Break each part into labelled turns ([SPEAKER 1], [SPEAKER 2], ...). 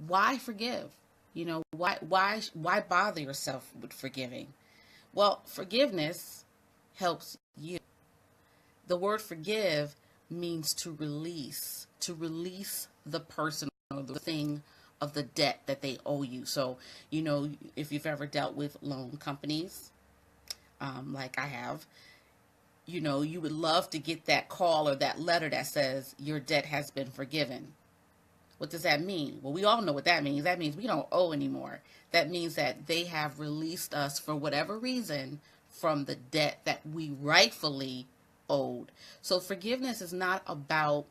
[SPEAKER 1] why forgive? Why bother yourself with forgiving? Well, forgiveness helps you. The word forgive means to release the person or the thing of the debt that they owe you. So, if you've ever dealt with loan companies, like I have, you would love to get that call or that letter that says your debt has been forgiven. What does that mean? Well, we all know what that means. That means we don't owe anymore. That means that they have released us for whatever reason from the debt that we rightfully owed. So forgiveness is not about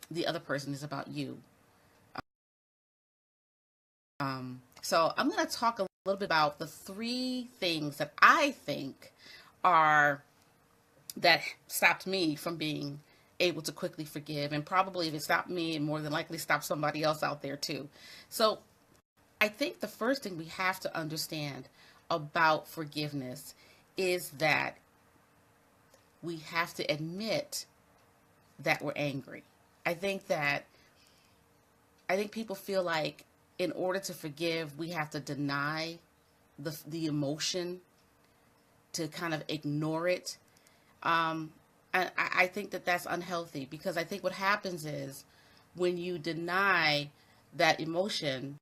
[SPEAKER 1] the other person, it's about you. So I'm going to talk a little bit about the three things that I think are that stopped me from being able to quickly forgive. And probably if it stopped me, it more than likely stopped somebody else out there too. So I think the first thing we have to understand about forgiveness is that we have to admit that we're angry. I think people feel like in order to forgive, we have to deny the emotion, to kind of ignore it. I think that that's unhealthy, because I think what happens is when you deny that emotion,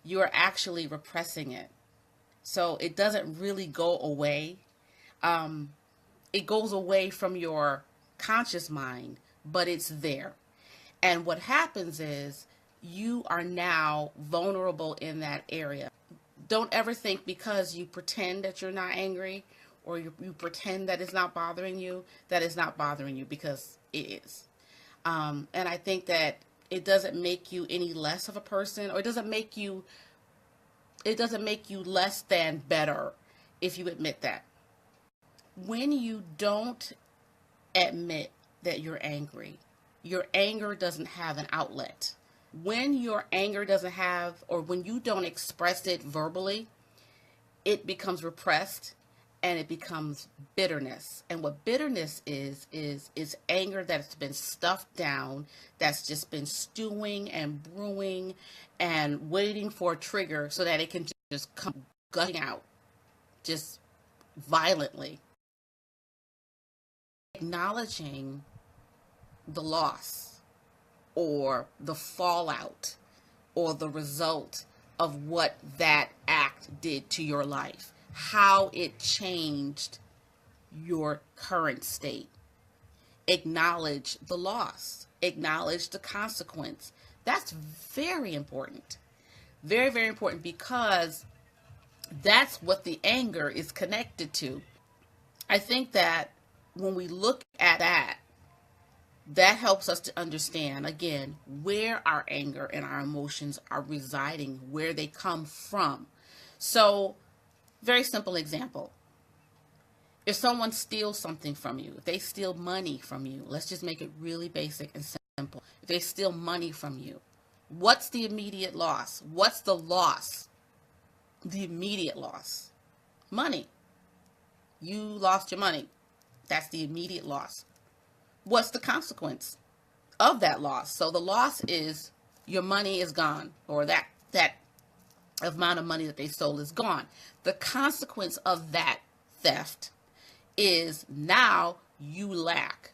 [SPEAKER 1] you are actually repressing it. So it doesn't really go away. It goes away from your conscious mind, but it's there. And what happens is you are now vulnerable in that area. Don't ever think because you pretend that you're not angry, or you pretend that it's not bothering you, that it's not bothering you, because it is. And I think that it doesn't make you any less of a person, or it doesn't make you less than better if you admit that. When you don't admit that you're angry, your anger doesn't have an outlet. When your anger doesn't have, or when you don't express it verbally, it becomes repressed and it becomes bitterness. And what bitterness is anger that's been stuffed down, that's just been stewing and brewing and waiting for a trigger so that it can just come gushing out, just violently. Acknowledging the loss or the fallout or the result of what that act did to your life, how it changed your current state. Acknowledge the loss, acknowledge the consequence. That's very important. Very, very important, because that's what the anger is connected to. I think that when we look at that, that helps us to understand, again, where our anger and our emotions are residing, where they come from. So, very simple example. If someone steals something from you, if they steal money from you, let's just make it really basic and simple. If they steal money from you, what's the immediate loss? What's the loss? The immediate loss. Money. You lost your money. That's the immediate loss. What's the consequence of that loss? So the loss is your money is gone, or that amount of money that they stole is gone. The consequence of that theft is now you lack.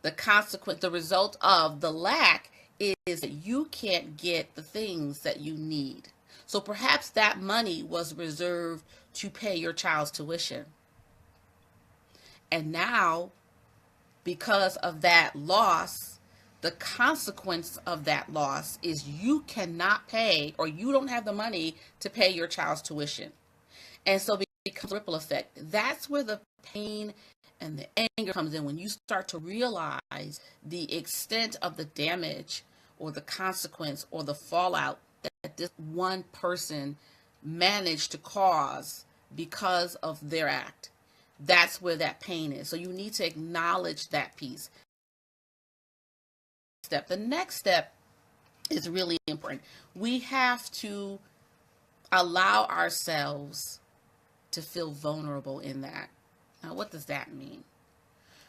[SPEAKER 1] The result of the lack is that you can't get the things that you need. So perhaps that money was reserved to pay your child's tuition. And now, because of that loss, the consequence of that loss is you cannot pay, or you don't have the money to pay your child's tuition. And so it becomes a ripple effect. That's where the pain and the anger comes in, when you start to realize the extent of the damage or the consequence or the fallout that this one person managed to cause because of their act. That's where that pain is. So you need to acknowledge that piece. The next step is really important. We have to allow ourselves to feel vulnerable in that. Now, what does that mean?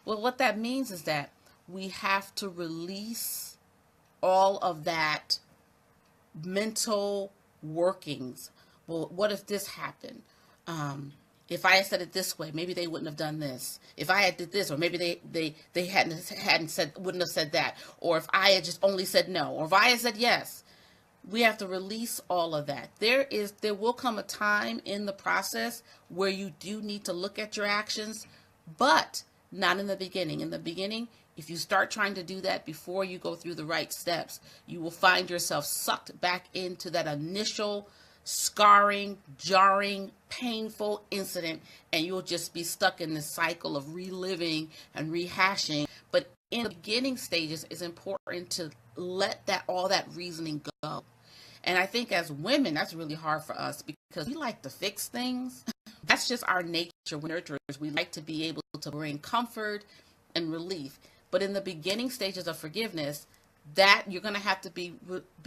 [SPEAKER 1] Well, what that means is that we have to release all of that mental workings. Well, what if this happened? If I had said it this way, maybe they wouldn't have done this. If I had did this, or maybe they hadn't said, wouldn't have said that. Or if I had just only said no, or if I had said yes. We have to release all of that. There will come a time in the process where you do need to look at your actions, but not in the beginning. In the beginning, if you start trying to do that before you go through the right steps, you will find yourself sucked back into that initial scarring, jarring, painful incident, and you'll just be stuck in this cycle of reliving and rehashing. But in the beginning stages, it's important to let that all that reasoning go. And I think as women, that's really hard for us because we like to fix things. That's just our nature. We're nurturers. We like to be able to bring comfort and relief. But in the beginning stages of forgiveness, that you're going to have to be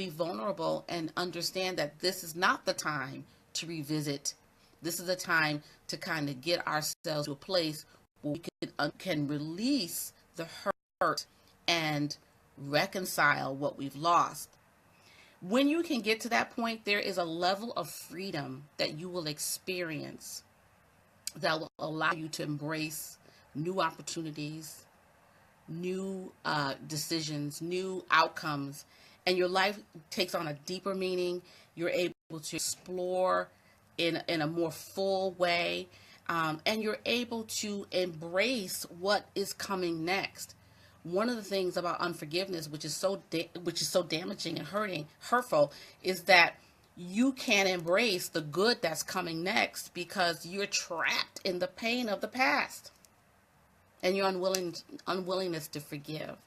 [SPEAKER 1] vulnerable and understand that this is not the time to revisit. This is the time to kind of get ourselves to a place where we can release the hurt and reconcile what we've lost. When you can get to that point, there is a level of freedom that you will experience that will allow you to embrace new opportunities, new decisions, new outcomes, and your life takes on a deeper meaning. You're able to explore in a more full way, and you're able to embrace what is coming next. One of the things about unforgiveness, which is so damaging and hurtful, is that you can't embrace the good that's coming next because you're trapped in the pain of the past and your unwillingness to forgive.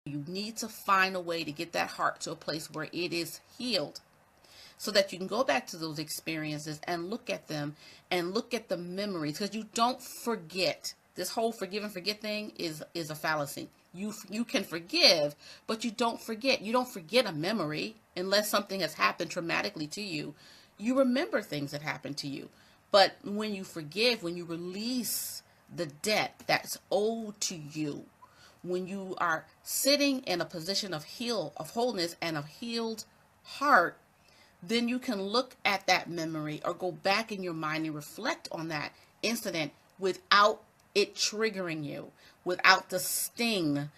[SPEAKER 1] You need to find a way to get that heart to a place where it is healed, so that you can go back to those experiences and look at them and look at the memories, because you don't forget. This whole forgive and forget thing is a fallacy. You can forgive, but you don't forget. You don't forget a memory unless something has happened traumatically to you. You remember things that happened to you. But when you forgive, when you release the debt that's owed to you, when you are sitting in a position of wholeness and a healed heart, then you can look at that memory or go back in your mind and reflect on that incident without it triggering you, without the sting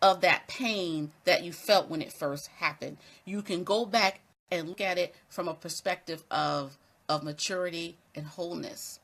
[SPEAKER 1] of that pain that you felt when it first happened. You can go back and look at it from a perspective of maturity and wholeness.